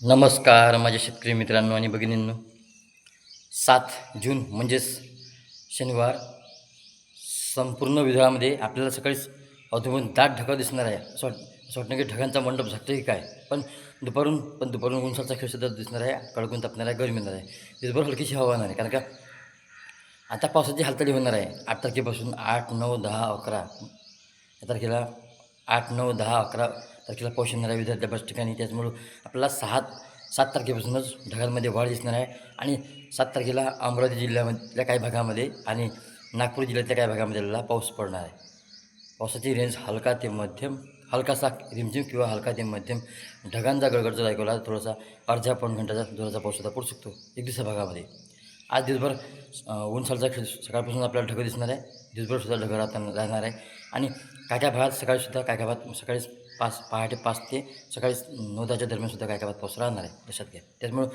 नमस्कार माझ्या शेतकरी मित्रांनो आणि भगिनींनो. 7 जून म्हणजेच शनिवार संपूर्ण विदर्भामध्ये आपल्याला सकाळीच अधून दाट ढगाळ दिसणार आहे. असं वाटतं की ढगांचा मंडप झाकतो की काय. पण दुपारून उंचाचा खेळसुद्धा दिसणार आहे. कडकून तापणार आहे, गरमी येणार आहे. दिवसभर हलकीशी हवा होणार आहे. कारण का आता पावसाची हालचाली होणार आहे. 8 तारखेपासून 8, 9, 10, 11 या तारखेला 8, 9, 10, 11 तारखेला पाऊस येणार आहे विदर्भातल्या बऱ्याच ठिकाणी. त्याच्यामुळं आपल्याला 7 तारखेपासूनच ढगांमध्ये वाढ दिसणार आहे आणि 7 तारखेला अमरावती जिल्ह्यामधल्या काही भागामध्ये आणि नागपूर जिल्ह्यातल्या काही भागामध्ये आपल्याला पाऊस पडणार आहे. पावसाची रेंज हलका ते मध्यम, हलकासा रिमझिम किंवा हलका ते मध्यम ढगांचा गडगड जर ऐकू आला थोडासा अर्ध्या पाऊण घंट्याचा जोराचा पाऊससुद्धा पडू शकतो एक दिवसा भागामध्ये. आज दिवसभर ऊन खेळ सकाळपासून आपल्याला ढगं दिसणार आहे. दिवसभरसुद्धा ढगं राहणार आहे आणि काय काय भागात सकाळीसुद्धा काय काय भागात सकाळीच पहाटे 5 ते सकाळी 9-10च्या दरम्यानसुद्धा काय काय भागात पाऊस राहणार आहे लक्षात घ्या. त्याच्यामुळं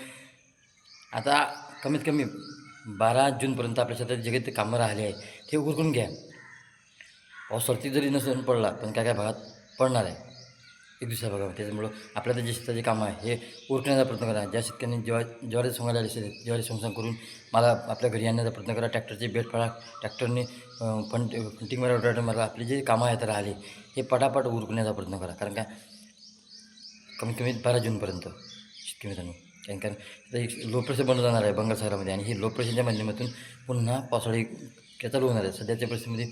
आता कमीत कमी 12 जूनपर्यंत आपल्या शेतात जे काही ते कामं राहिले आहे ते उरकून घ्या. पाऊस सरती जरी नसून पडला पण काय काय भागात पडणार आहे एक दिवसा भागामध्ये. त्याच्यामुळं आपल्या जे शेताचे कामं आहे हे उरकण्याचा प्रयत्न करा. ज्या शेतकऱ्यांनी ज्वारी सोंगायला आले असेल ज्वारी सोंगसांग करून मला आपल्या घरी आणण्याचा प्रयत्न करा. ट्रॅक्टरची बेट फाडा, ट्रॅक्टरने फंटिंग मारा, रोटावेटर मारा. आपली जे कामं आहेत राहिले हे पटापट उरकण्याचा प्रयत्न करा. कारण का कमीत कमी 12 जूनपर्यंत शेतकरी मित्रांनो. कारण आता एक लो प्रेशर बनवून जाणार आहे बंगाल आणि हे लो प्रेशरच्या माध्यमातून पुन्हा पावसाळी चालू होणार आहे. सध्याच्या परिस्थितीमध्ये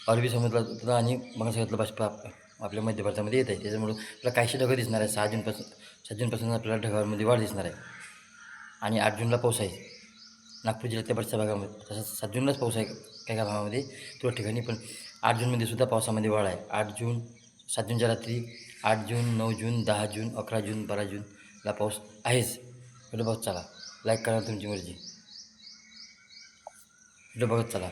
अरबी समुद्रातला आणि बंगाल बाष्प आपल्या मध्य भारतामध्ये येत आहे. त्याच्यामुळं आपल्याला काहीशी ढगं दिसणार आहे. 7 जूनपासून आपल्याला ढगांमध्ये वाढ दिसणार आहे आणि 8 जूनला पाऊस आहे नागपूर जिल्ह्यातल्या बऱ्याचशा भागामध्ये. तसंच 7 जूनलाच पाऊस आहे काही काही भागामध्ये तुरळक ठिकाणी. पण 8 जूनमध्ये सुद्धा पावसामध्ये वाढ आहे. 8 जून 7 जूनच्या रात्री 8 जून 9 जून 10 जून 11 जून 12 जूनला पाऊस आहेच. व्हिडिओ बघत चला, लाईक करा तुमची मर्जी, व्हिडिओ बघत चला.